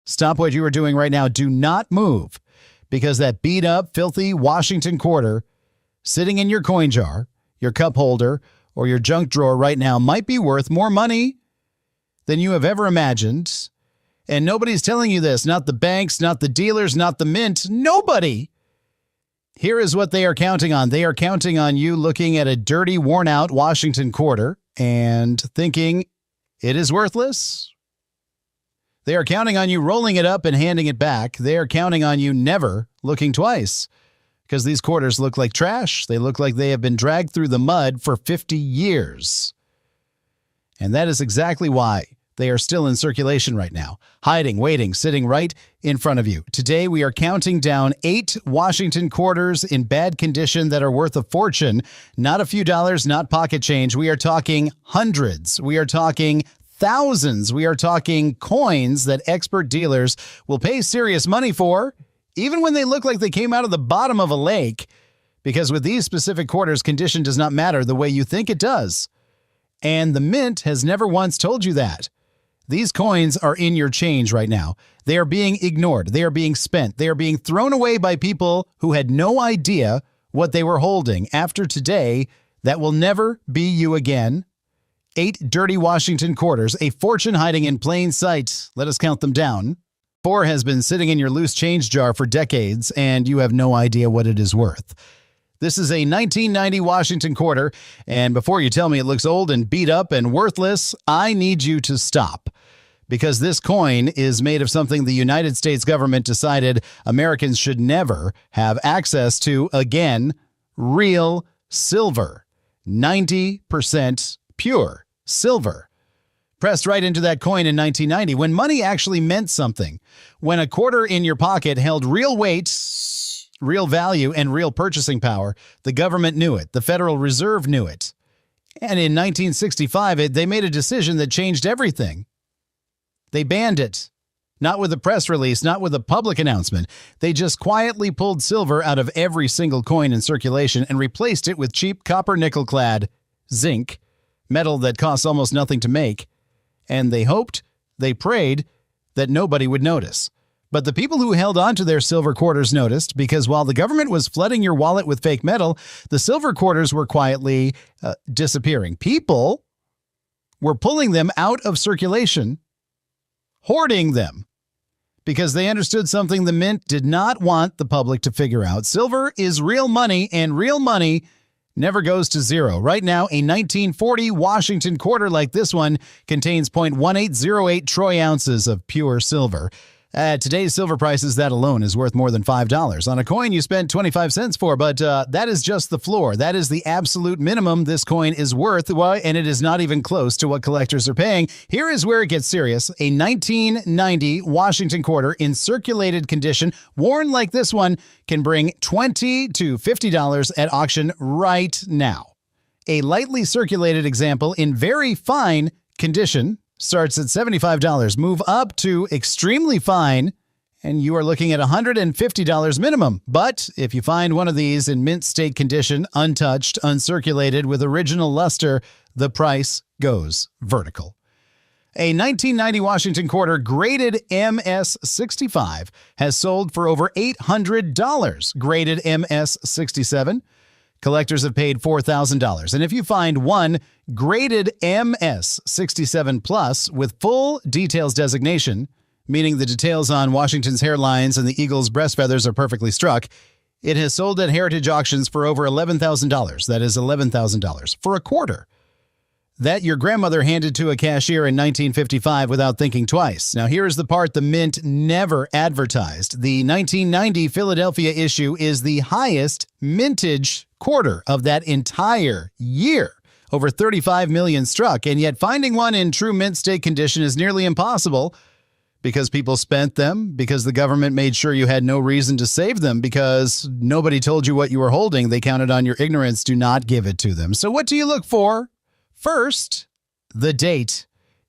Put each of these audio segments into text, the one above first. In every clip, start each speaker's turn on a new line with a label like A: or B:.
A: Stop what you are doing right now. Do not move, because that beat up, filthy Washington quarter sitting in your coin jar, your cup holder, or your junk drawer right now might be worth more money than you have ever imagined. And nobody's telling you this. Not the banks, not the dealers, not the mint. Nobody. Here is what they are counting on. They are counting on you looking at a dirty, worn-out Washington quarter and thinking it is worthless. They are counting on you rolling it up and handing it back. They are counting on you never looking twice, because these quarters look like trash. They look like they have been dragged through the mud for 50 years. And that is exactly why they are still in circulation right now, hiding, waiting, sitting right in front of you. Today, we are counting down 8 Washington quarters in bad condition that are worth a fortune. Not a few dollars, not pocket change. We are talking hundreds. We are talking thousands. We are talking coins that expert dealers will pay serious money for, even when they look like they came out of the bottom of a lake, because with these specific quarters, condition does not matter the way you think it does. And the mint has never once told you that. These coins are in your change right now. They are being ignored. They are being spent. They are being thrown away by people who had no idea what they were holding. After today, that will never be you again. 8 dirty Washington quarters, a fortune hiding in plain sight. Let us count them down. 4 has been sitting in your loose change jar for decades, and you have no idea what it is worth. This is a 1990 Washington quarter, and before you tell me it looks old and beat up and worthless, I need you to stop. Because this coin is made of something the United States government decided Americans should never have access to again: real silver. 90% pure silver. Pressed right into that coin in 1990, when money actually meant something. When a quarter in your pocket held real weight, real value, and real purchasing power, the government knew it. The Federal Reserve knew it. And in 1965, they made a decision that changed everything. They banned it. Not with a press release, not with a public announcement. They just quietly pulled silver out of every single coin in circulation and replaced it with cheap copper nickel-clad zinc, metal that costs almost nothing to make. And they hoped, they prayed, that nobody would notice. But the people who held on to their silver quarters noticed, because while the government was flooding your wallet with fake metal, the silver quarters were quietly disappearing. People were pulling them out of circulation, hoarding them, because they understood something the mint did not want the public to figure out. Silver is real money, and real money never goes to zero. Right now, a 1940 Washington quarter like this one contains 0.1808 troy ounces of pure silver. At today's silver prices, that alone is worth more than $5 on a coin you spent 25 cents for, but that is just the floor. That is the absolute minimum this coin is worth, and it is not even close to what collectors are paying. Here is where it gets serious. A 1990 Washington quarter in circulated condition, worn like this one, can bring $20 to $50 at auction right now. A lightly circulated example in very fine condition starts at $75. Move up to extremely fine, and you are looking at $150 minimum. But if you find one of these in mint state condition, untouched, uncirculated, with original luster, the price goes vertical. A 1990 Washington quarter graded MS-65 has sold for over $800. Graded MS-67, collectors have paid $4,000. And if you find one graded MS-67 Plus with full details designation, meaning the details on Washington's hairlines and the eagle's breast feathers are perfectly struck, it has sold at heritage auctions for over $11,000. That is $11,000 for a quarter that your grandmother handed to a cashier in 1955 without thinking twice. Now, here is the part the mint never advertised. The 1990 Philadelphia issue is the highest mintage quarter of that entire year. Over 35 million struck, and yet finding one in true mint state condition is nearly impossible because people spent them, because the government made sure you had no reason to save them, because nobody told you what you were holding. They counted on your ignorance. Do not give it to them. So what do you look for? First, the date.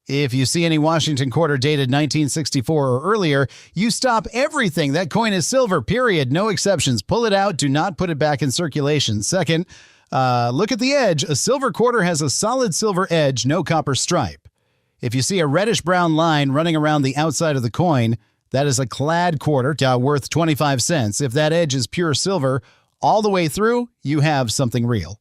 A: If you see any Washington quarter dated 1964 or earlier, you stop everything. That coin is silver, period. No exceptions. Pull it out. Do not put it back in circulation. Second, look at the edge. A silver quarter has a solid silver edge, no copper stripe. If you see a reddish-brown line running around the outside of the coin, That is a clad quarter worth 25 cents. If that edge is pure silver all the way through, you have something real.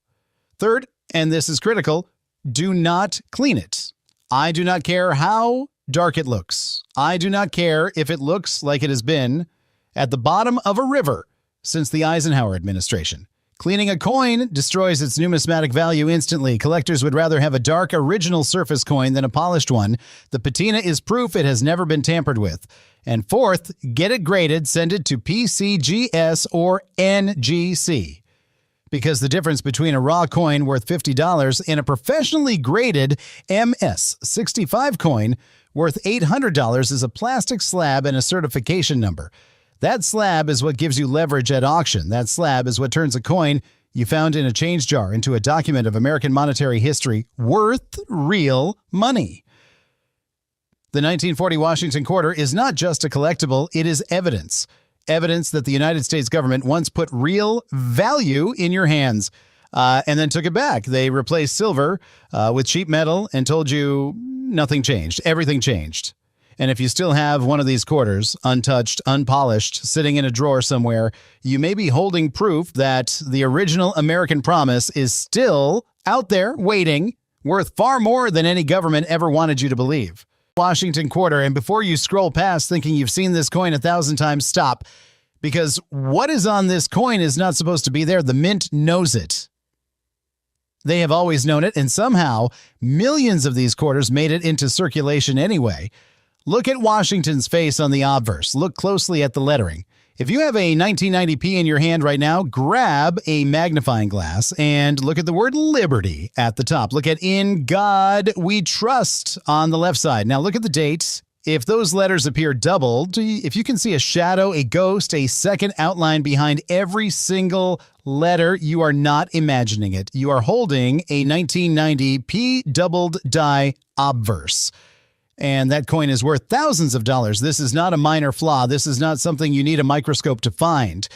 A: Third, and this is critical, do not clean it. I do not care how dark it looks. I do not care if it looks like it has been at the bottom of a river since the Eisenhower administration. Cleaning a coin destroys its numismatic value instantly. Collectors would rather have a dark, original surface coin than a polished one. The patina is proof it has never been tampered with. And fourth, get it graded, send it to PCGS or NGC. Because the difference between a raw coin worth $50 and a professionally graded MS-65 coin worth $800 is a plastic slab and a certification number. That slab is what gives you leverage at auction. That slab is what turns a coin you found in a change jar into a document of American monetary history worth real money. The 1940 Washington quarter is not just a collectible, it is evidence. Evidence that the United States government once put real value in your hands and then took it back. They replaced silver with cheap metal and told you nothing changed. Everything changed. And if you still have one of these quarters, untouched, unpolished, sitting in a drawer somewhere, you may be holding proof that the original American promise is still out there waiting, worth far more than any government ever wanted you to believe. Washington quarter, and before you scroll past thinking you've seen this coin 1,000 times, stop. Because what is on this coin is not supposed to be there. The mint knows it. They have always known it, and somehow millions of these quarters made it into circulation anyway. Look at Washington's face on the obverse. Look closely at the lettering. If you have a 1990p in your hand right now, grab a magnifying glass and look at the word liberty at the top. Look at "In God We Trust" on the left side. Now look at the date. If those letters appear doubled, if you can see a shadow, a ghost, a second outline behind every single letter, you are not imagining it. You are holding a 1990 P doubled die obverse. And that coin is worth thousands of dollars. This is not a minor flaw. This is not something you need a microscope to find.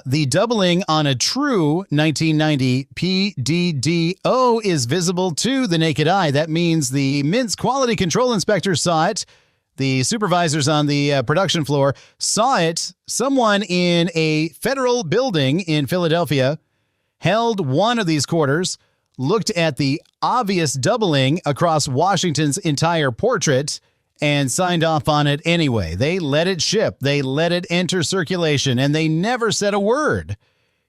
A: The doubling on a true 1990 PDDO is visible to the naked eye. That means the Mint's quality control inspectors saw it. The supervisors on the production floor saw it. Someone in a federal building in Philadelphia held one of these quarters, looked at the obvious doubling across Washington's entire portrait, and signed off on it anyway. They let it ship. They let it enter circulation, and they never said a word.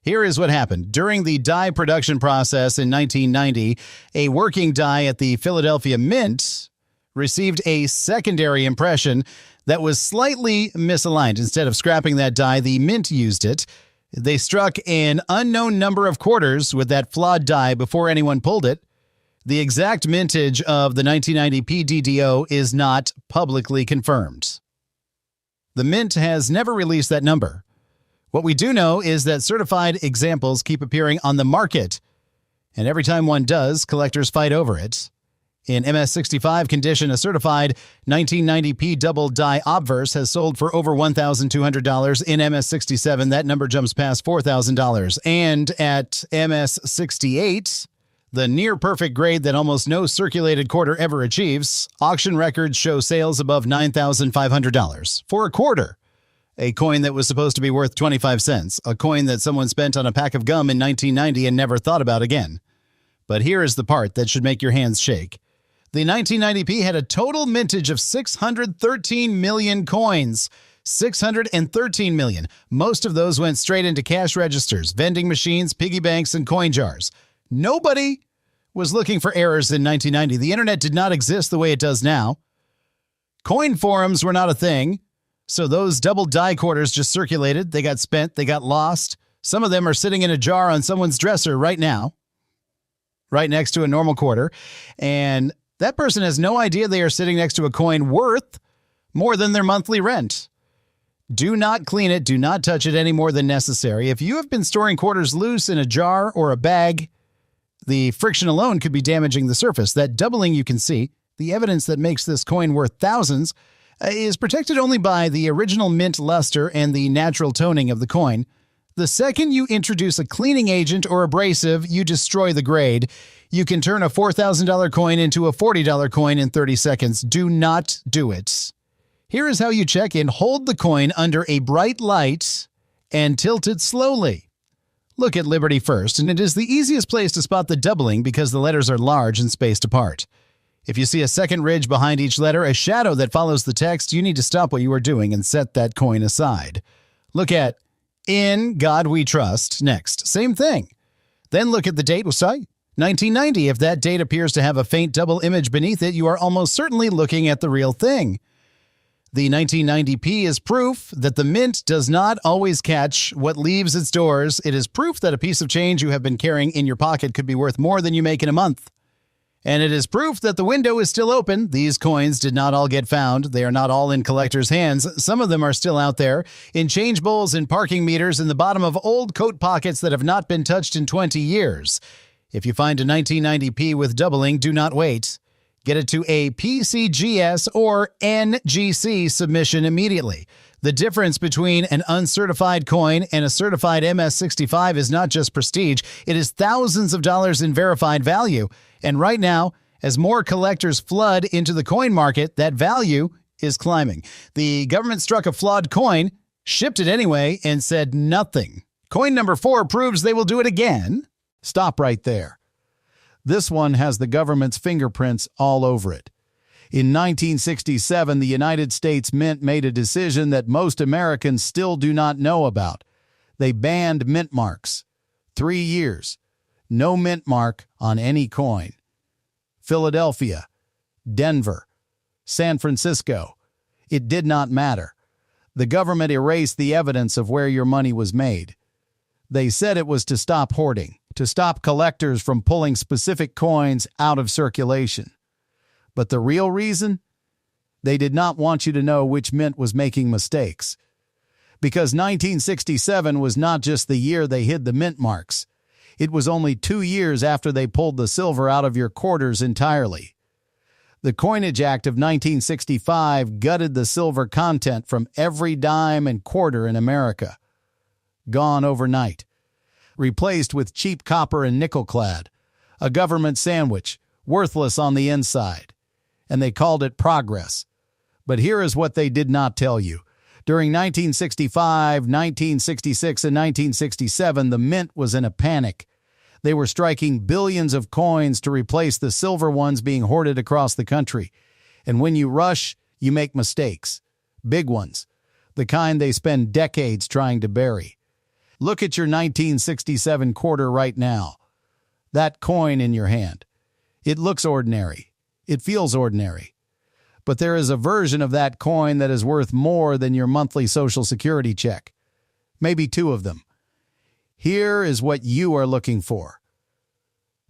A: Here is what happened. During the die production process in 1990, a working die at the Philadelphia Mint received a secondary impression that was slightly misaligned. Instead of scrapping that die, the Mint used it. They struck an unknown number of quarters with that flawed die before anyone pulled it. The exact mintage of the 1990 PDDO is not publicly confirmed. The Mint has never released that number. What we do know is that certified examples keep appearing on the market, and every time one does, collectors fight over it. In MS-65 condition, a certified 1990p double die obverse has sold for over $1,200. In MS-67, that number jumps past $4,000. And at MS-68, the near-perfect grade that almost no circulated quarter ever achieves, auction records show sales above $9,500 for a quarter. A coin that was supposed to be worth 25 cents. A coin that someone spent on a pack of gum in 1990 and never thought about again. But here is the part that should make your hands shake. The 1990p had a total mintage of 613 million coins. 613 million. Most of those went straight into cash registers, vending machines, piggy banks, and coin jars. Nobody was looking for errors in 1990. The internet did not exist the way it does now. Coin forums were not a thing, so those double die quarters just circulated. They got spent. They got lost. Some of them are sitting in a jar on someone's dresser right now, right next to a normal quarter, and that person has no idea they are sitting next to a coin worth more than their monthly rent. Do not clean it. Do not touch it any more than necessary. If you have been storing quarters loose in a jar or a bag, the friction alone could be damaging the surface. That doubling you can see, the evidence that makes this coin worth thousands, is protected only by the original mint luster and the natural toning of the coin. The second you introduce a cleaning agent or abrasive, you destroy the grade. You can turn a $4,000 coin into a $40 coin in 30 seconds. Do not do it. Here is how you check in. Hold the coin under a bright light and tilt it slowly. Look at Liberty first, and it is the easiest place to spot the doubling because the letters are large and spaced apart. If you see a second ridge behind each letter, a shadow that follows the text, you need to stop what you are doing and set that coin aside. Look at In God We Trust next. Same thing. Then look at the date, say 1990. If that date appears to have a faint double image beneath it, you are almost certainly looking at the real thing. The 1990p is proof that the mint does not always catch what leaves its doors. It is proof that a piece of change you have been carrying in your pocket could be worth more than you make in a month. And it is proof that the window is still open. These coins did not all get found. They are not all in collectors' hands. Some of them are still out there, in change bowls and parking meters, in the bottom of old coat pockets that have not been touched in 20 years. If you find a 1990p with doubling, do not wait. Get it to a PCGS or NGC submission immediately. The difference between an uncertified coin and a certified MS-65 is not just prestige, it is thousands of dollars in verified value. And right now, as more collectors flood into the coin market, that value is climbing. The government struck a flawed coin, shipped it anyway, and said nothing. Coin number 4 proves they will do it again. Stop right there. This one has the government's fingerprints all over it. In 1967, the United States Mint made a decision that most Americans still do not know about. They banned mint marks. 3 years. No mint mark on any coin. Philadelphia, Denver, San Francisco. It did not matter. The government erased the evidence of where your money was made. They said it was to stop hoarding, to stop collectors from pulling specific coins out of circulation. But the real reason? They did not want you to know which mint was making mistakes. Because 1967 was not just the year they hid the mint marks. It was only 2 years after they pulled the silver out of your quarters entirely. The Coinage Act of 1965 gutted the silver content from every dime and quarter in America. Gone overnight. Replaced with cheap copper and nickel-clad. A government sandwich, worthless on the inside. And they called it progress. But here is what they did not tell you. During 1965, 1966, and 1967, the mint was in a panic. They were striking billions of coins to replace the silver ones being hoarded across the country. And when you rush, you make mistakes. Big ones. The kind they spend decades trying to bury. Look at your 1967 quarter right now. That coin in your hand. It looks ordinary. It feels ordinary. But there is a version of that coin that is worth more than your monthly Social Security check. Maybe 2 of them. Here is what you are looking for.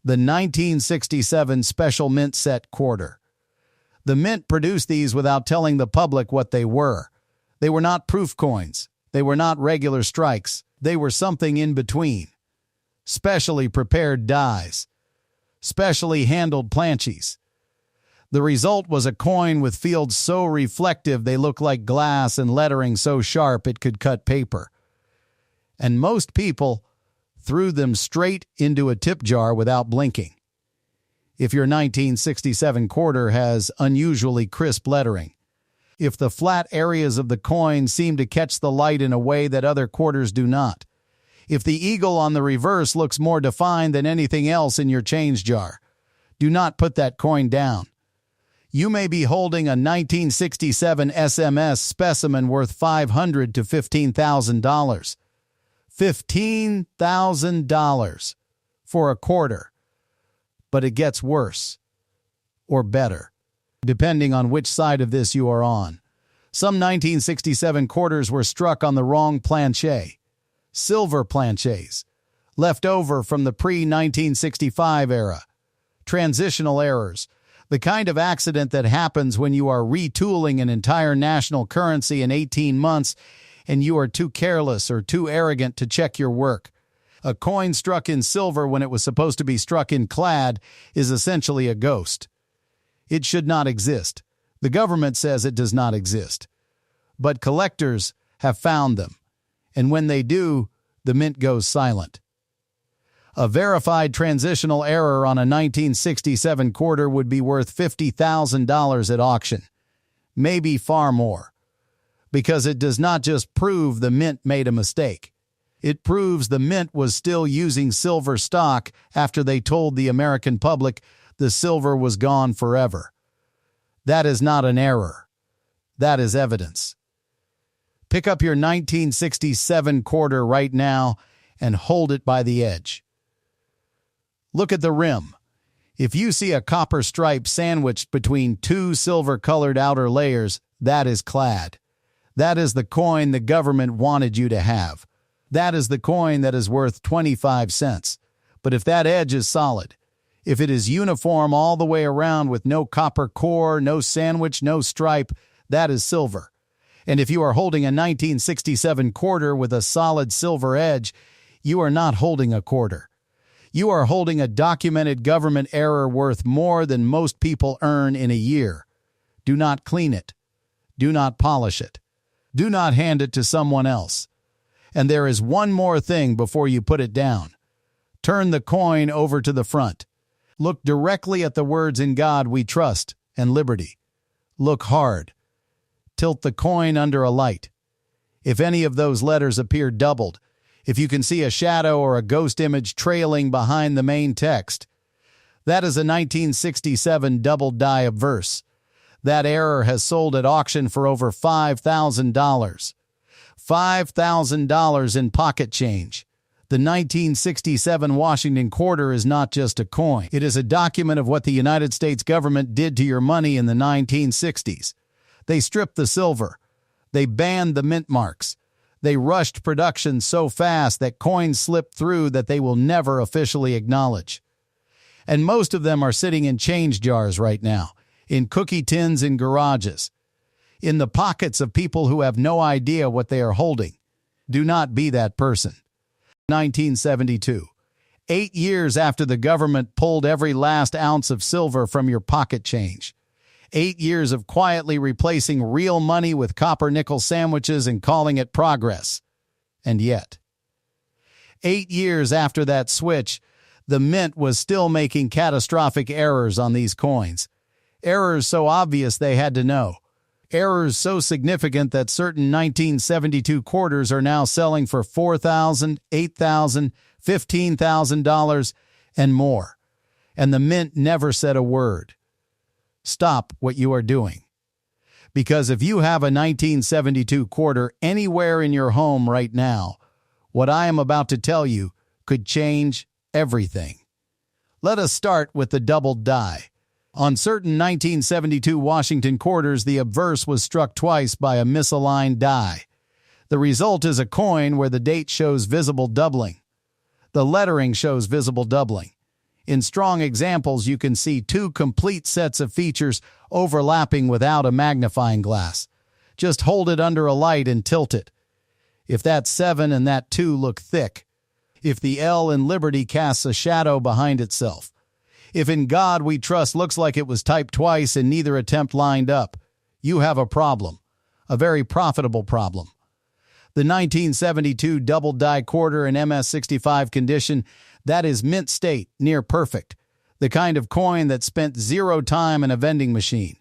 A: The 1967 Special Mint Set Quarter. The Mint produced these without telling the public what they were. They were not proof coins. They were not regular strikes. They were something in between. Specially prepared dies. Specially handled planchies. The result was a coin with fields so reflective they look like glass and lettering so sharp it could cut paper. And most people threw them straight into a tip jar without blinking. If your 1967 quarter has unusually crisp lettering, if the flat areas of the coin seem to catch the light in a way that other quarters do not, if the eagle on the reverse looks more defined than anything else in your change jar, do not put that coin down. You may be holding a 1967 SMS specimen worth $500 to $15,000. $15,000 for a quarter. But it gets worse. Or better. Depending on which side of this you are on. Some 1967 quarters were struck on the wrong planche. Silver planches. Left over from the pre-1965 era. Transitional errors. The kind of accident that happens when you are retooling an entire national currency in 18 months and you are too careless or too arrogant to check your work. A coin struck in silver when it was supposed to be struck in clad is essentially a ghost. It should not exist. The government says it does not exist. But collectors have found them. And when they do, the mint goes silent. A verified transitional error on a 1967 quarter would be worth $50,000 at auction. maybe far more. Because it does not just prove the mint made a mistake. It proves the mint was still using silver stock after they told the American public the silver was gone forever. That is not an error. That is evidence. Pick up your 1967 quarter right now and hold it by the edge. Look at the rim. If you see a copper stripe sandwiched between two silver-colored outer layers, that is clad. That is the coin the government wanted you to have. That is the coin that is worth 25 cents. But if that edge is solid, if it is uniform all the way around with no copper core, no sandwich, no stripe, that is silver. And if you are holding a 1967 quarter with a solid silver edge, you are not holding a quarter. You are holding a documented government error worth more than most people earn in a year. Do not clean it. Do not polish it. Do not hand it to someone else. And there is one more thing before you put it down. Turn the coin over to the front. Look directly at the words "In God We Trust" and "Liberty." Look hard. Tilt the coin under a light. If any of those letters appear doubled, if you can see a shadow or a ghost image trailing behind the main text, that is a 1967 double die obverse. That error has sold at auction for over $5,000. $5,000 in pocket change. The 1967 Washington quarter is not just a coin. It is a document of what the United States government did to your money in the 1960s. They stripped the silver. They banned the mint marks. They rushed production so fast that coins slipped through that they will never officially acknowledge. And most of them are sitting in change jars right now, in cookie tins in garages, in the pockets of people who have no idea what they are holding. Do not be that person. 1972. 8 years after the government pulled every last ounce of silver from your pocket change. 8 years of quietly replacing real money with copper-nickel sandwiches and calling it progress. And yet, 8 years after that switch, the mint was still making catastrophic errors on these coins. Errors so obvious they had to know. Errors so significant that certain 1972 quarters are now selling for $4,000, $8,000, $15,000, and more. And the mint never said a word. Stop what you are doing. Because if you have a 1972 quarter anywhere in your home right now, what I am about to tell you could change everything. Let us start with the double die. On certain 1972 Washington quarters, the obverse was struck twice by a misaligned die. The result is a coin where the date shows visible doubling. The lettering shows visible doubling. In strong examples, you can see two complete sets of features overlapping without a magnifying glass. Just hold it under a light and tilt it. If that 7 and that 2 look thick, if the L in Liberty casts a shadow behind itself, if "In God We Trust" looks like it was typed twice and neither attempt lined up, you have a problem, a very profitable problem. The 1972 double die quarter in MS-65 condition, that is mint state, near perfect, the kind of coin that spent zero time in a vending machine.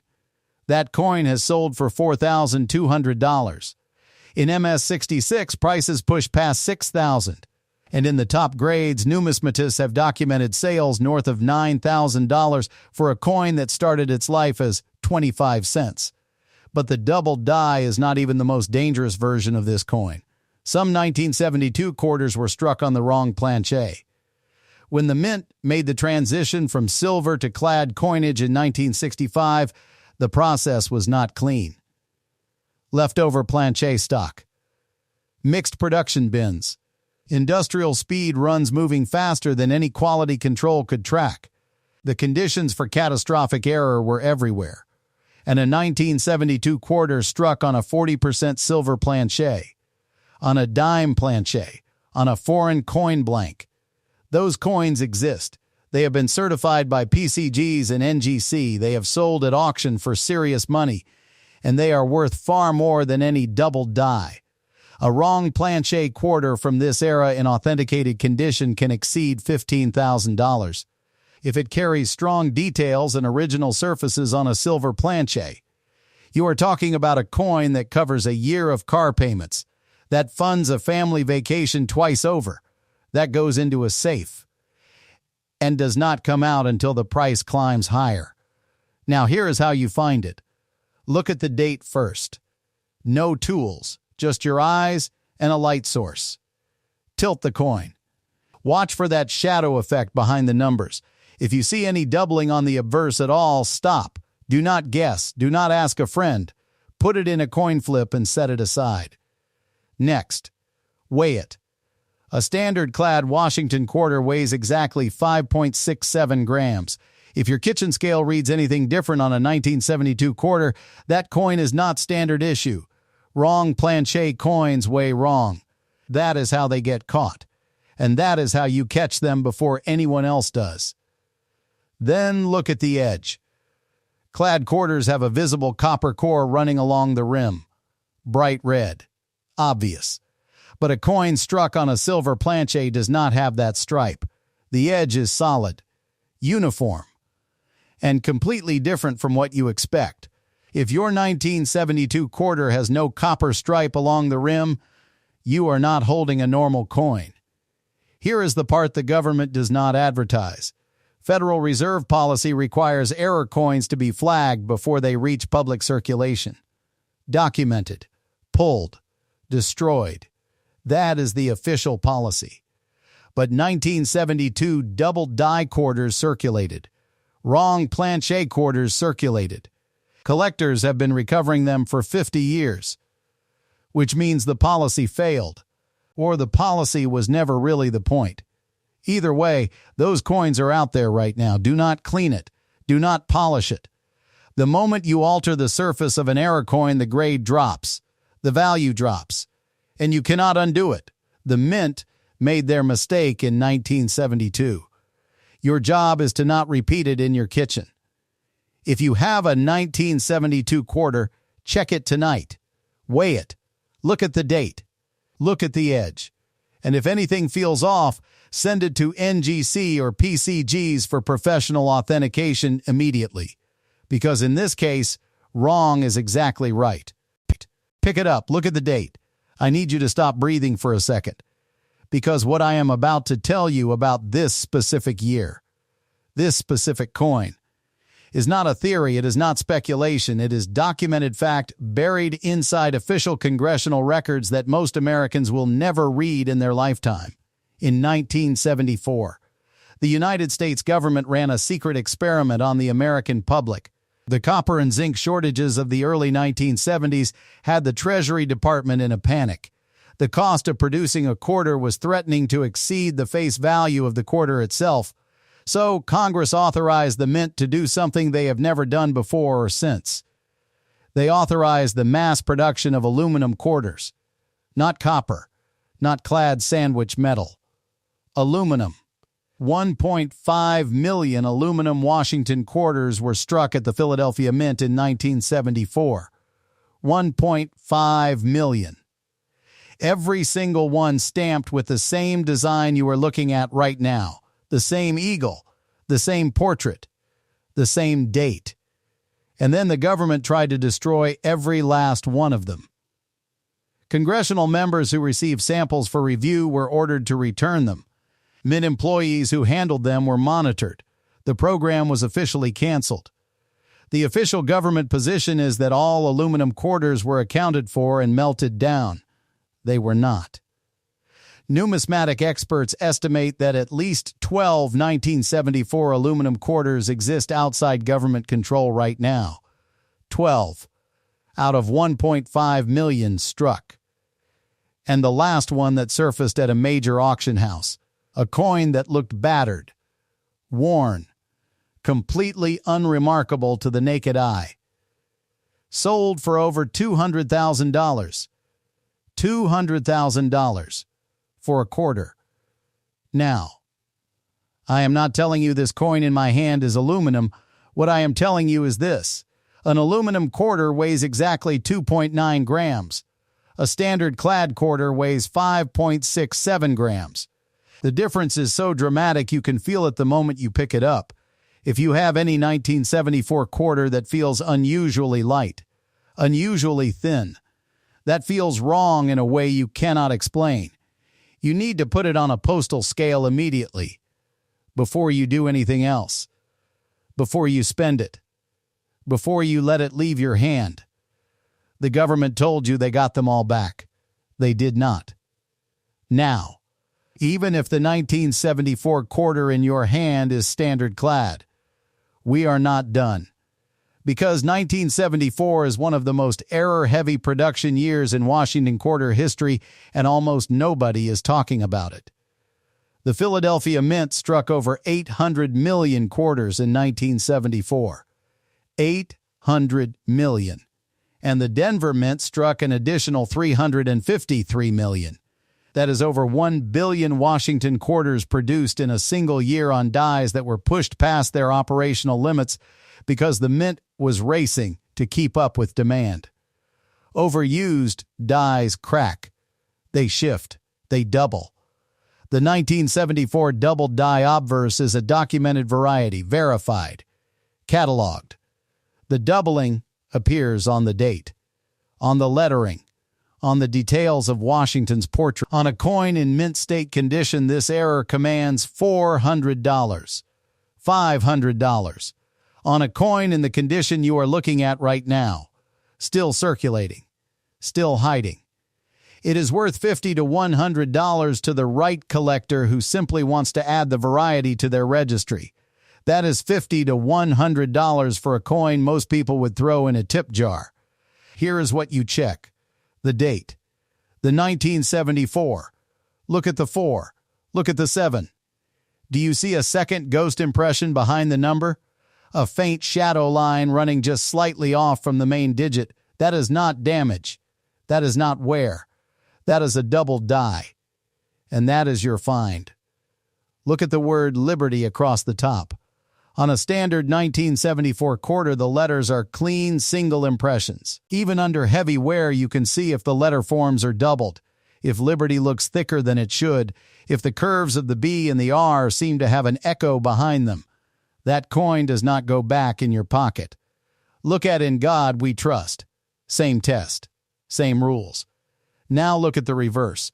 A: That coin has sold for $4,200. In MS-66, prices push past $6,000. And in the top grades, numismatists have documented sales north of $9,000 for a coin that started its life as 25 cents. But the double die is not even the most dangerous version of this coin. Some 1972 quarters were struck on the wrong planche. When the mint made the transition from silver to clad coinage in 1965, the process was not clean. Leftover planche stock. Mixed production bins. Industrial speed runs moving faster than any quality control could track. The conditions for catastrophic error were everywhere. And a 1972 quarter struck on a 40% silver planche, on a dime planche, on a foreign coin blank. Those coins exist. They have been certified by PCGs and NGC. They have sold at auction for serious money, and they are worth far more than any double die. A wrong planche quarter from this era in authenticated condition can exceed $15,000. If it carries strong details and original surfaces on a silver planche, You are talking about a coin that covers a year of car payments, that funds a family vacation twice over, that goes into a safe, and does not come out until the price climbs higher. Now here is how you find it. Look at the date first. No tools, just your eyes and a light source. Tilt the coin. Watch for that shadow effect behind the numbers. If you see any doubling on the obverse at all, stop. Do not guess. Do not ask a friend. Put it in a coin flip and set it aside. Next, weigh it. A standard-clad Washington quarter weighs exactly 5.67 grams. If your kitchen scale reads anything different on a 1972 quarter, that coin is not standard issue. Wrong planche coins weigh wrong. That is how they get caught. And that is how you catch them before anyone else does. Then look at the edge. Clad quarters have a visible copper core running along the rim. Bright red. Obvious. But a coin struck on a silver planche does not have that stripe. The edge is solid, uniform, and completely different from what you expect. If your 1972 quarter has no copper stripe along the rim, you are not holding a normal coin. Here is the part the government does not advertise. Federal Reserve policy requires error coins to be flagged before they reach public circulation. Documented, pulled, destroyed. That is the official policy. But 1972 double die quarters circulated. Wrong planche quarters circulated. Collectors have been recovering them for 50 years, which means the policy failed, or the policy was never really the point. Either way, those coins are out there right now. Do not clean it. Do not polish it. The moment you alter the surface of an error coin, the grade drops. The value drops. And you cannot undo it. The mint made their mistake in 1972. Your job is to not repeat it in your kitchen. If you have a 1972 quarter, check it tonight. Weigh it. Look at the date. Look at the edge. And if anything feels off, send it to NGC or PCGs for professional authentication immediately. Because in this case, wrong is exactly right. Pick it up. Look at the date. I need you to stop breathing for a second. Because what I am about to tell you about this specific year, this specific coin, is not a theory. It is not speculation. It is documented fact buried inside official congressional records that most Americans will never read in their lifetime. In 1974, the United States government ran a secret experiment on the American public. The copper and zinc shortages of the early 1970s had the Treasury Department in a panic. The cost of producing a quarter was threatening to exceed the face value of the quarter itself. So Congress authorized the mint to do something they have never done before or since. They authorized the mass production of aluminum quarters. Not copper, not clad sandwich metal. Aluminum. 1.5 million aluminum Washington quarters were struck at the Philadelphia Mint in 1974. 1.5 million. Every single one stamped with the same design you are looking at right now. The same eagle, the same portrait, the same date. And then the government tried to destroy every last one of them. Congressional members who received samples for review were ordered to return them. Mint employees who handled them were monitored. The program was officially canceled. The official government position is that all aluminum quarters were accounted for and melted down. They were not. Numismatic experts estimate that at least 12 1974 aluminum quarters exist outside government control right now. 12 out of 1.5 million struck. And the last one that surfaced at a major auction house. A coin that looked battered, worn, completely unremarkable to the naked eye. Sold for over $200,000. $200,000 for a quarter. Now, I am not telling you this coin in my hand is aluminum. What I am telling you is this. An aluminum quarter weighs exactly 2.9 grams. A standard clad quarter weighs 5.67 grams. The difference is so dramatic you can feel it the moment you pick it up. If you have any 1974 quarter that feels unusually light, unusually thin. That feels wrong in a way you cannot explain. You need to put it on a postal scale immediately, before you do anything else, before you spend it, before you let it leave your hand. The government told you they got them all back. They did not. Now, even if the 1974 quarter in your hand is standard clad, we are not done. Because 1974 is one of the most error-heavy production years in Washington quarter history, and almost nobody is talking about it. The Philadelphia Mint struck over 800 million quarters in 1974. 800 million. And the Denver Mint struck an additional 353 million. That is over 1 billion Washington quarters produced in a single year on dies that were pushed past their operational limits because the Mint was racing to keep up with demand. Overused dies crack. They shift. They double. The 1974 double die obverse is a documented variety, verified, cataloged. The doubling appears on the date, on the lettering, on the details of Washington's portrait. On a coin in mint state condition, this error commands $400, $500. On a coin in the condition you are looking at right now, still circulating, still hiding. It is worth $50 to $100 to the right collector who simply wants to add the variety to their registry. That is $50 to $100 for a coin most people would throw in a tip jar. Here is what you check. The date. The 1974. Look at the 4. Look at the 7. Do you see a second ghost impression behind the number? A faint shadow line running just slightly off from the main digit. That is not damage. That is not wear. That is a double die. And that is your find. Look at the word Liberty across the top. On a standard 1974 quarter, the letters are clean single impressions. Even under heavy wear, you can see if the letter forms are doubled, if Liberty looks thicker than it should, if the curves of the B and the R seem to have an echo behind them. That coin does not go back in your pocket. Look at In God We Trust. Same test. Same rules. Now look at the reverse.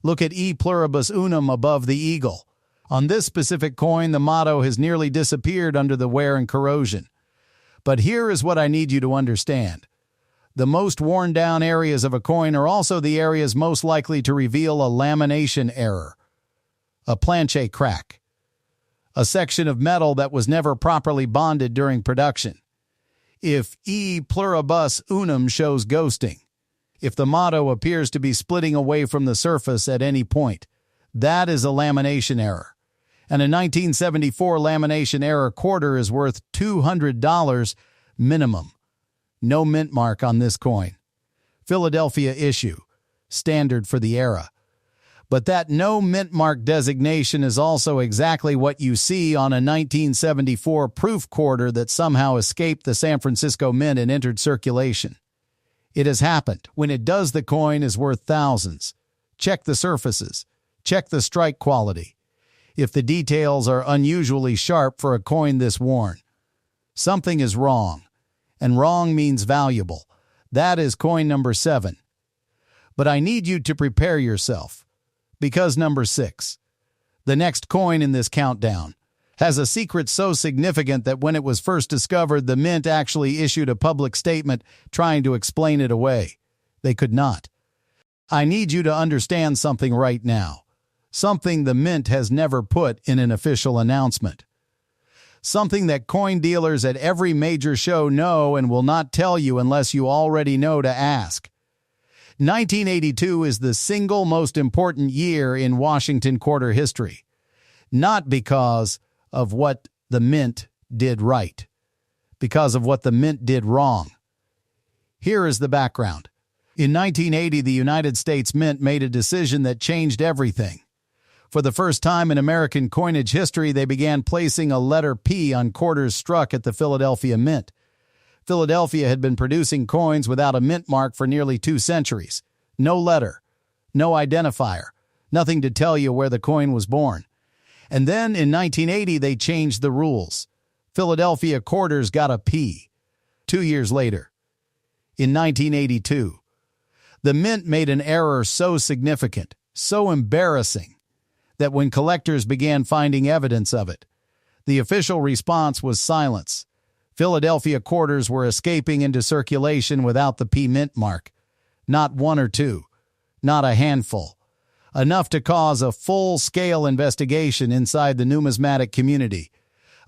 A: Look at E pluribus unum above the eagle. On this specific coin, the motto has nearly disappeared under the wear and corrosion. But here is what I need you to understand. The most worn-down areas of a coin are also the areas most likely to reveal a lamination error, a planche crack, a section of metal that was never properly bonded during production. If E pluribus unum shows ghosting, if the motto appears to be splitting away from the surface at any point, that is a lamination error. And a 1974 lamination error quarter is worth $200 minimum. No mint mark on this coin. Philadelphia issue, standard for the era. But that no mint mark designation is also exactly what you see on a 1974 proof quarter that somehow escaped the San Francisco Mint and entered circulation. It has happened. When it does, the coin is worth thousands. Check the surfaces. Check the strike quality. If the details are unusually sharp for a coin this worn, something is wrong, and wrong means valuable. That is coin number 7. But I need you to prepare yourself, because number 6, the next coin in this countdown, has a secret so significant that when it was first discovered, the Mint actually issued a public statement trying to explain it away. They could not. I need you to understand something right now. Something the Mint has never put in an official announcement. Something that coin dealers at every major show know and will not tell you unless you already know to ask. 1982 is the single most important year in Washington quarter history. Not because of what the Mint did right, because of what the Mint did wrong. Here is the background. In 1980, the United States Mint made a decision that changed everything. For the first time in American coinage history, they began placing a letter P on quarters struck at the Philadelphia Mint. Philadelphia had been producing coins without a mint mark for nearly 2 centuries. No letter, no identifier, nothing to tell you where the coin was born. And then in 1980, they changed the rules. Philadelphia quarters got a P. 2 years later, in 1982. The mint made an error so significant, so embarrassing, that when collectors began finding evidence of it, the official response was silence. Philadelphia quarters were escaping into circulation without the P mint mark. Not one or two, not a handful. Enough to cause a full-scale investigation inside the numismatic community.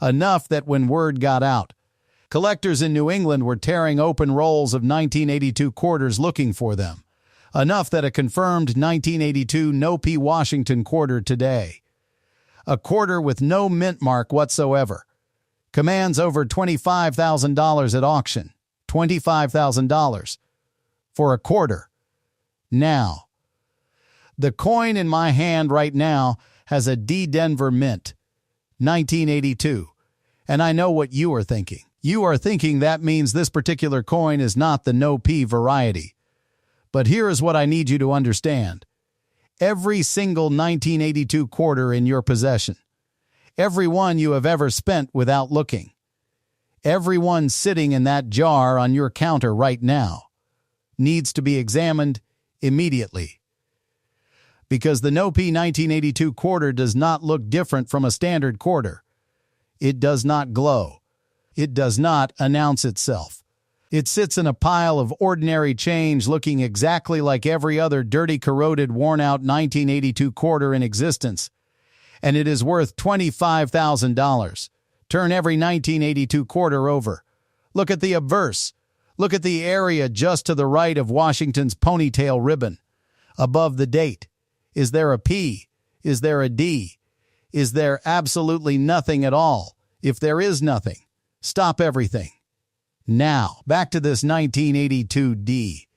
A: Enough that when word got out, collectors in New England were tearing open rolls of 1982 quarters looking for them. Enough that a confirmed 1982 No P Washington quarter today, a quarter with no mint mark whatsoever, commands over $25,000 at auction. $25,000 for a quarter. Now, the coin in my hand right now has a D Denver mint, 1982. And I know what you are thinking. You are thinking that means this particular coin is not the No P variety. But here is what I need you to understand. Every single 1982 quarter in your possession, every one you have ever spent without looking, every one sitting in that jar on your counter right now, needs to be examined immediately. Because the No P 1982 quarter does not look different from a standard quarter. It does not glow. It does not announce itself. It sits in a pile of ordinary change looking exactly like every other dirty, corroded, worn-out 1982 quarter in existence. And it is worth $25,000. Turn every 1982 quarter over. Look at the obverse. Look at the area just to the right of Washington's ponytail ribbon. Above the date. Is there a P? Is there a D? Is there absolutely nothing at all? If there is nothing, stop everything. Now, back to this 1982 D.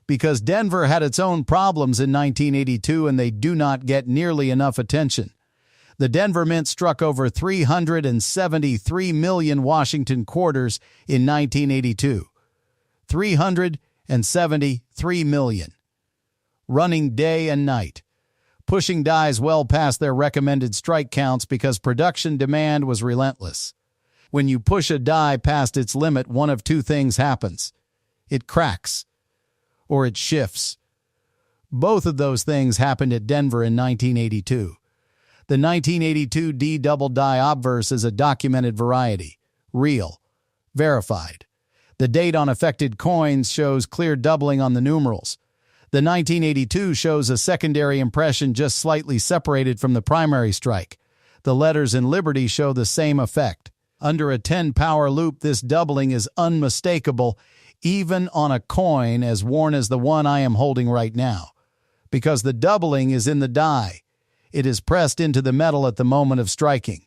A: Because Denver had its own problems in 1982 and they do not get nearly enough attention. The Denver Mint struck over 373 million Washington quarters in 1982. 373 million. Running day and night. Pushing dies well past their recommended strike counts because production demand was relentless. When you push a die past its limit, one of two things happens. It cracks, or it shifts. Both of those things happened at Denver in 1982. The 1982 D double die obverse is a documented variety, real, verified. The date on affected coins shows clear doubling on the numerals. The 1982 shows a secondary impression just slightly separated from the primary strike. The letters in Liberty show the same effect. Under a 10-power loop, this doubling is unmistakable, even on a coin as worn as the one I am holding right now, because the doubling is in the die. It is pressed into the metal at the moment of striking.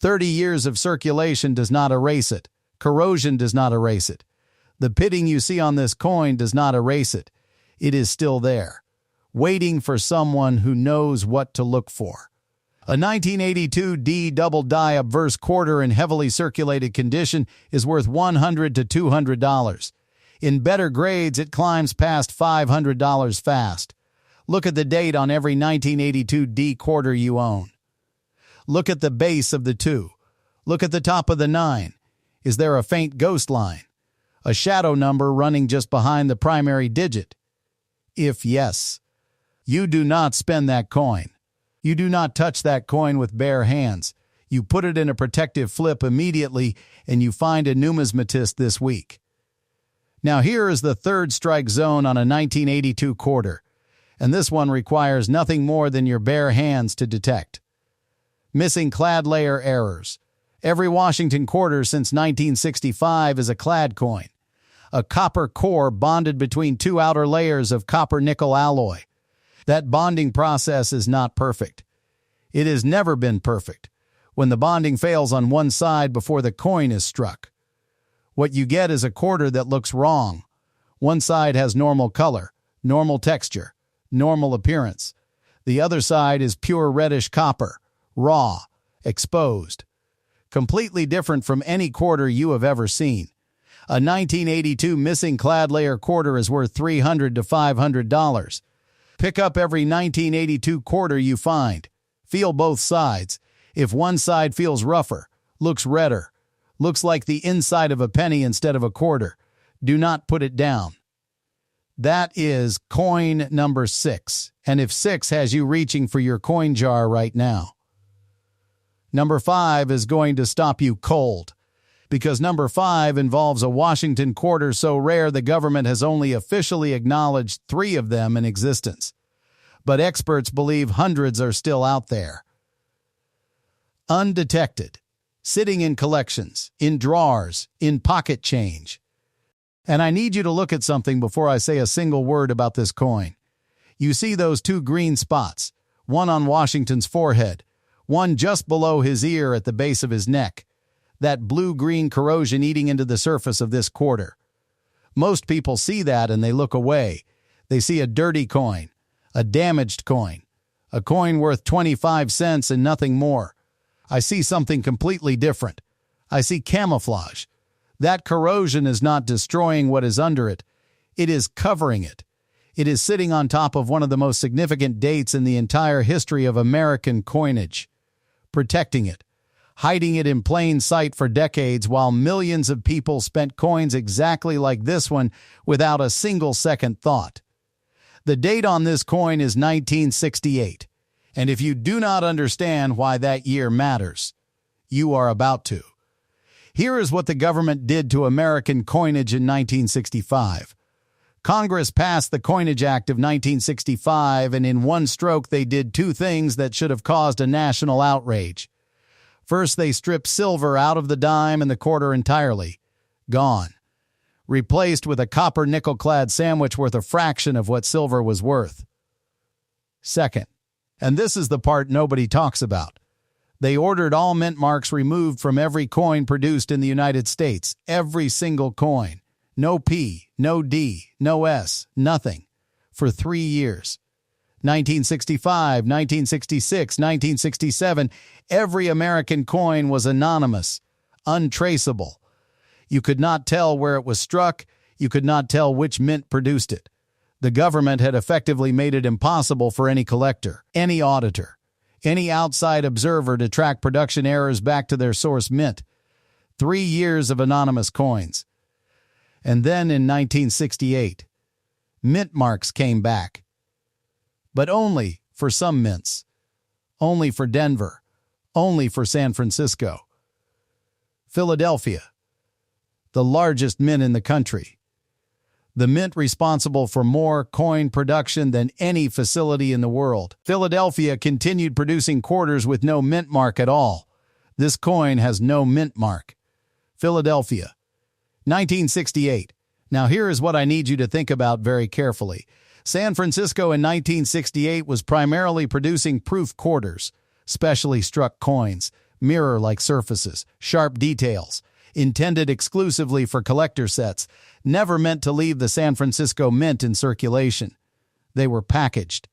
A: 30 years of circulation does not erase it. Corrosion does not erase it. The pitting you see on this coin does not erase it. It is still there, waiting for someone who knows what to look for. A 1982 D double die obverse quarter in heavily circulated condition is worth $100 to $200. In better grades, it climbs past $500 fast. Look at the date on every 1982 D quarter you own. Look at the base of the 2. Look at the top of the 9. Is there a faint ghost line? A shadow number running just behind the primary digit? If yes, you do not spend that coin. You do not touch that coin with bare hands. You put it in a protective flip immediately, and you find a numismatist this week. Now here is the third strike zone on a 1982 quarter, and this one requires nothing more than your bare hands to detect. Missing clad layer errors. Every Washington quarter since 1965 is a clad coin. A copper core bonded between two outer layers of copper-nickel alloy. That bonding process is not perfect. It has never been perfect when the bonding fails on one side before the coin is struck. What you get is a quarter that looks wrong. One side has normal color, normal texture, normal appearance. The other side is pure reddish copper, raw, exposed. Completely different from any quarter you have ever seen. A 1982 missing clad layer quarter is worth $300 to $500. Pick up every 1982 quarter you find. Feel both sides. If one side feels rougher, looks redder, looks like the inside of a penny instead of a quarter, Do not put it down. That is coin number 6. And if 6 has you reaching for your coin jar right now. Number 5 is going to stop you cold, because number 5 involves a Washington quarter so rare the government has only officially acknowledged 3 of them in existence. But experts believe hundreds are still out there. Undetected, sitting in collections, in drawers, in pocket change. And I need you to look at something before I say a single word about this coin. You see those 2 green spots, one on Washington's forehead, one just below his ear at the base of his neck. That blue-green corrosion eating into the surface of this quarter. Most people see that and they look away. They see a dirty coin, a damaged coin, a coin worth 25 cents and nothing more. I see something completely different. I see camouflage. That corrosion is not destroying what is under it. It is covering it. It is sitting on top of one of the most significant dates in the entire history of American coinage, protecting it, hiding it in plain sight for decades while millions of people spent coins exactly like this one without a single second thought. The date on this coin is 1968, and if you do not understand why that year matters, you are about to. Here is what the government did to American coinage in 1965. Congress passed the Coinage Act of 1965, and in one stroke they did 2 things that should have caused a national outrage. First, they stripped silver out of the dime and the quarter entirely. Gone. Replaced with a copper nickel-clad sandwich worth a fraction of what silver was worth. Second, and this is the part nobody talks about, they ordered all mint marks removed from every coin produced in the United States, every single coin. No P, no D, no S, nothing, for 3 years. 1965, 1966, 1967, every American coin was anonymous, untraceable. You could not tell where it was struck. You could not tell which mint produced it. The government had effectively made it impossible for any collector, any auditor, any outside observer to track production errors back to their source mint. 3 years of anonymous coins. And then in 1968, mint marks came back. But only for some mints. Only for Denver. Only for San Francisco. Philadelphia, the largest mint in the country. The mint responsible for more coin production than any facility in the world. Philadelphia continued producing quarters with no mint mark at all. This coin has no mint mark. Philadelphia, 1968. Now here is what I need you to think about very carefully. San Francisco in 1968 was primarily producing proof quarters, specially struck coins, mirror-like surfaces, sharp details, intended exclusively for collector sets, never meant to leave the San Francisco Mint in circulation. They were packaged.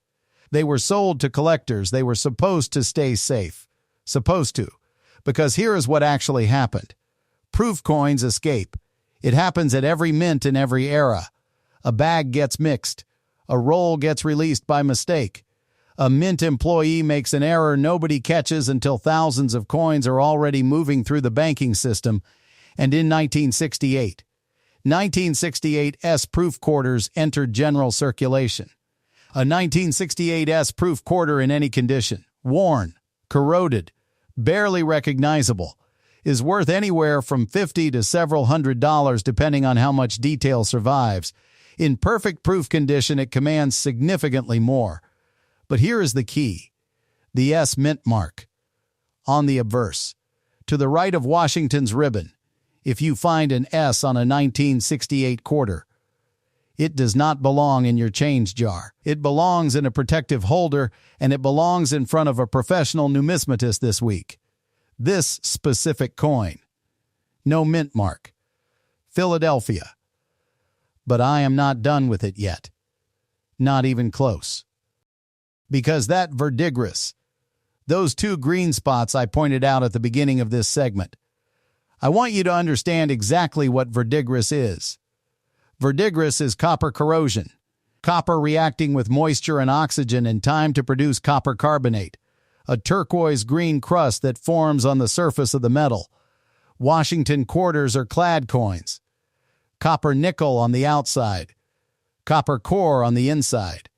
A: They were sold to collectors. They were supposed to stay safe. Supposed to. Because here is what actually happened. Proof coins escape. It happens at every mint in every era. A bag gets mixed. A roll gets released by mistake. A mint employee makes an error nobody catches until thousands of coins are already moving through the banking system. And in 1968 S proof quarters entered general circulation. A 1968 S proof quarter in any condition, worn, corroded, barely recognizable, is worth anywhere from $50 to several $100 depending on how much detail survives. In perfect proof condition, it commands significantly more. But here is the key. The S mint mark. On the obverse, to the right of Washington's ribbon, if you find an S on a 1968 quarter, it does not belong in your change jar. It belongs in a protective holder, and it belongs in front of a professional numismatist this week. This specific coin. No mint mark. Philadelphia. But I am not done with it yet. Not even close. Because that verdigris, those 2 green spots I pointed out at the beginning of this segment, I want you to understand exactly what verdigris is. Verdigris is copper corrosion, copper reacting with moisture and oxygen in time to produce copper carbonate, a turquoise-green crust that forms on the surface of the metal. Washington quarters are clad coins. copper nickel on the outside, copper core on the inside.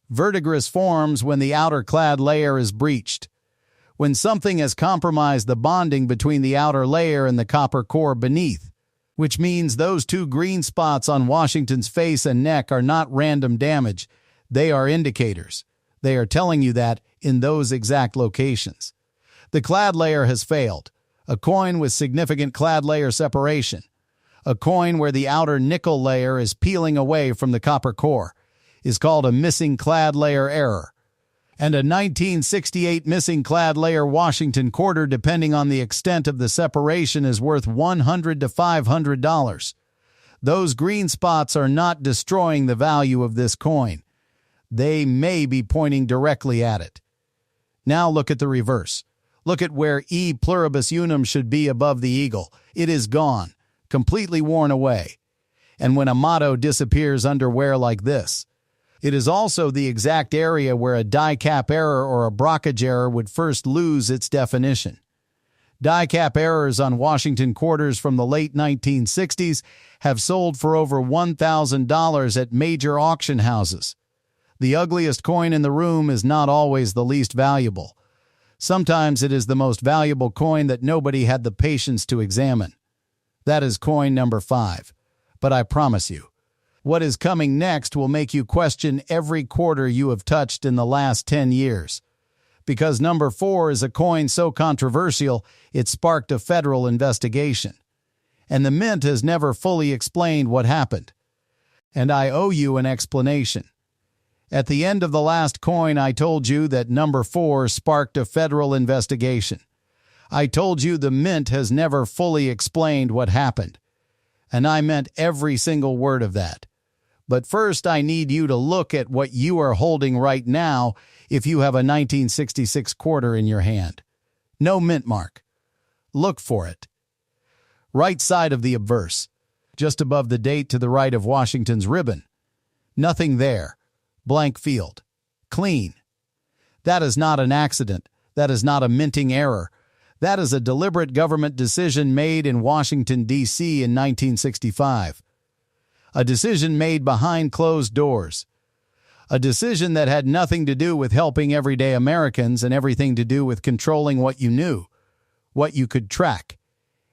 A: Verdigris forms when the outer clad layer is breached, when something has compromised the bonding between the outer layer and the copper core beneath, which means those two green spots on Washington's face and neck are not random damage. They are indicators. They are telling you that in those exact locations. The clad layer has failed. A coin with significant clad layer separation. A coin where the outer nickel layer is peeling away from the copper core is called a missing clad layer error. And a 1968 missing clad layer Washington quarter, depending on the extent of the separation, is worth $100 to $500. Those green spots are not destroying the value of this coin. They may be pointing directly at it. Now look at the reverse. Look at where E pluribus unum should be above the eagle. It is gone, completely worn away. And when a motto disappears under wear like this, it is also the exact area where a die cap error or a blockage error would first lose its definition. Die cap errors on Washington quarters from the late 1960s have sold for over $1,000 at major auction houses. The ugliest coin in the room is not always the least valuable. Sometimes it is the most valuable coin that nobody had the patience to examine. That is coin number 5. But I promise you, what is coming next will make you question every quarter you have touched in the last 10 years. Because number 4 is a coin so controversial, it sparked a federal investigation. And the Mint has never fully explained what happened. And I owe you an explanation. At the end of the last coin, I told you that number 4 sparked a federal investigation. I told you the Mint has never fully explained what happened. And I meant every single word of that. But first, I need you to look at what you are holding right now if you have a 1966 quarter in your hand. No mint mark. Look for it. Right side of the obverse, just above the date to the right of Washington's ribbon. Nothing there. Blank field. Clean. That is not an accident. That is not a minting error. That is a deliberate government decision made in Washington, D.C. in 1965. A decision made behind closed doors. A decision that had nothing to do with helping everyday Americans and everything to do with controlling what you knew, what you could track,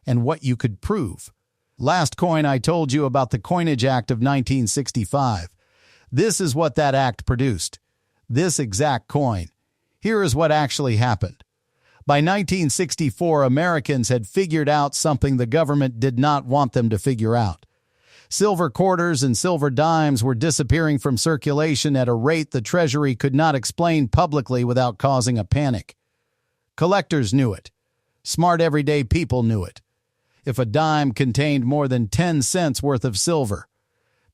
A: and what you could prove. Last coin I told you about the Coinage Act of 1965. This is what that act produced. This exact coin. Here is what actually happened. By 1964, Americans had figured out something the government did not want them to figure out. Silver quarters and silver dimes were disappearing from circulation at a rate the Treasury could not explain publicly without causing a panic. Collectors knew it. Smart everyday people knew it. If a dime contained more than 10 cents worth of silver,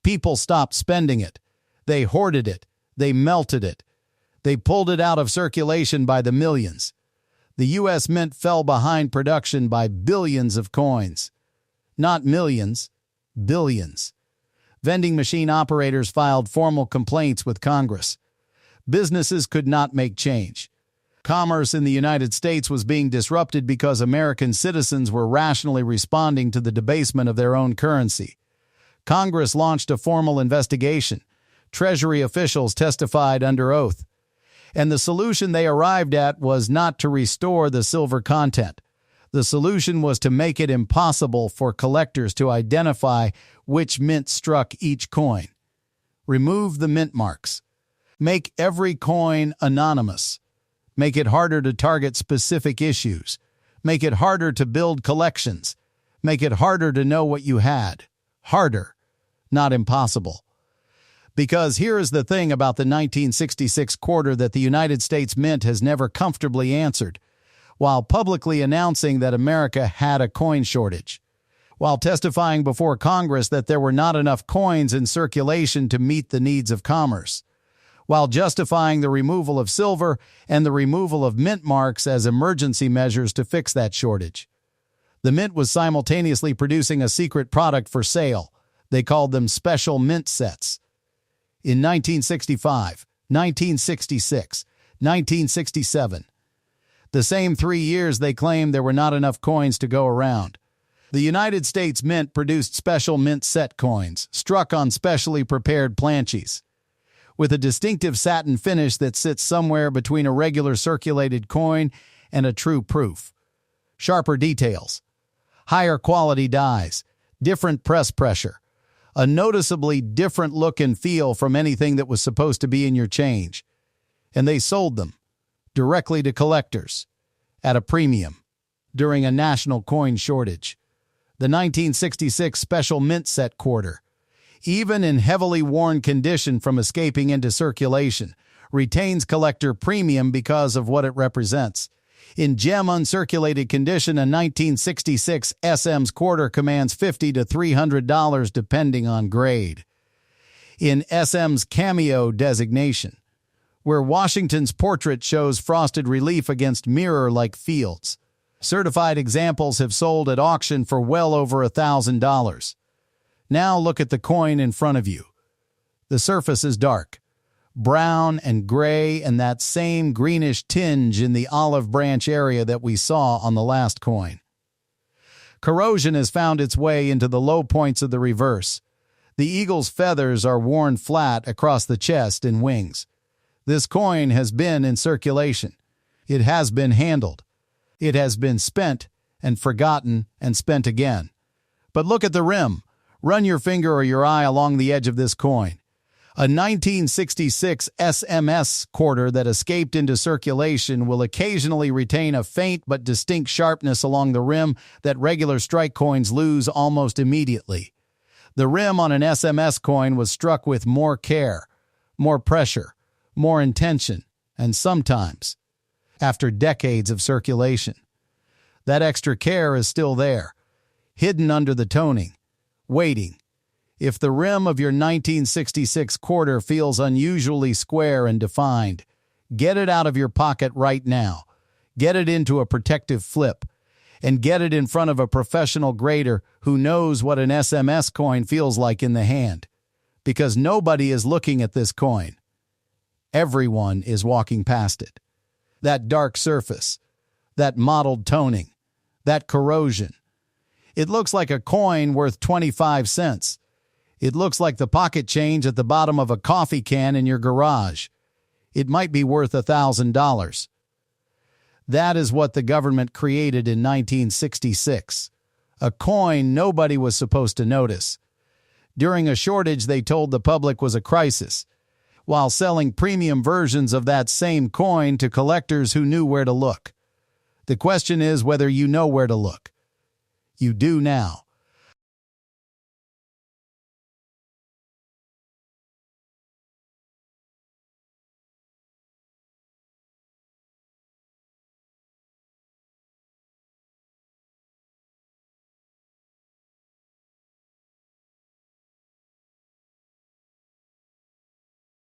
A: people stopped spending it. They hoarded it. They melted it. They pulled it out of circulation by the millions. The U.S. Mint fell behind production by billions of coins. Not millions. Billions. Vending machine operators filed formal complaints with Congress. Businesses could not make change. Commerce in the United States was being disrupted because American citizens were rationally responding to the debasement of their own currency. Congress launched a formal investigation. Treasury officials testified under oath. And the solution they arrived at was not to restore the silver content. The solution was to make it impossible for collectors to identify which mint struck each coin. Remove the mint marks. Make every coin anonymous. Make it harder to target specific issues. Make it harder to build collections. Make it harder to know what you had. Harder, not impossible. Because here is the thing about the 1966 quarter that the United States Mint has never comfortably answered. While publicly announcing that America had a coin shortage, while testifying before Congress that there were not enough coins in circulation to meet the needs of commerce, while justifying the removal of silver and the removal of mint marks as emergency measures to fix that shortage. The Mint was simultaneously producing a secret product for sale. They called them special mint sets. In 1965, 1966, 1967, the same 3 years they claimed there were not enough coins to go around. The United States Mint produced special mint set coins, struck on specially prepared planches, with a distinctive satin finish that sits somewhere between a regular circulated coin and a true proof. Sharper details, higher quality dies, different press pressure, a noticeably different look and feel from anything that was supposed to be in your change. And they sold them directly to collectors at a premium during a national coin shortage. The 1966 Special Mint Set Quarter, even in heavily worn condition from escaping into circulation, retains collector premium because of what it represents. In gem uncirculated condition, a 1966 SM's quarter commands $50 to $300 depending on grade. In SM's cameo designation, where Washington's portrait shows frosted relief against mirror-like fields, certified examples have sold at auction for well over $1,000. Now look at the coin in front of you. The surface is dark, brown and gray, and that same greenish tinge in the olive branch area that we saw on the last coin. Corrosion has found its way into the low points of the reverse. The eagle's feathers are worn flat across the chest and wings. This coin has been in circulation. It has been handled. It has been spent and forgotten and spent again. But look at the rim. Run your finger or your eye along the edge of this coin. A 1966 SMS quarter that escaped into circulation will occasionally retain a faint but distinct sharpness along the rim that regular strike coins lose almost immediately. The rim on an SMS coin was struck with more care, more pressure, more intention, and sometimes after decades of circulation. That extra care is still there, hidden under the toning, waiting. If the rim of your 1966 quarter feels unusually square and defined, get it out of your pocket right now. Get it into a protective flip, and get it in front of a professional grader who knows what an SMS coin feels like in the hand. Because nobody is looking at this coin. Everyone is walking past it. That dark surface, that mottled toning, that corrosion. It looks like a coin worth 25 cents. It looks like the pocket change at the bottom of a coffee can in your garage. It might be worth $1,000. That is what the government created in 1966. A coin nobody was supposed to notice. During a shortage they told the public was a crisis, while selling premium versions of that same coin to collectors who knew where to look. The question is whether you know where to look. You do now.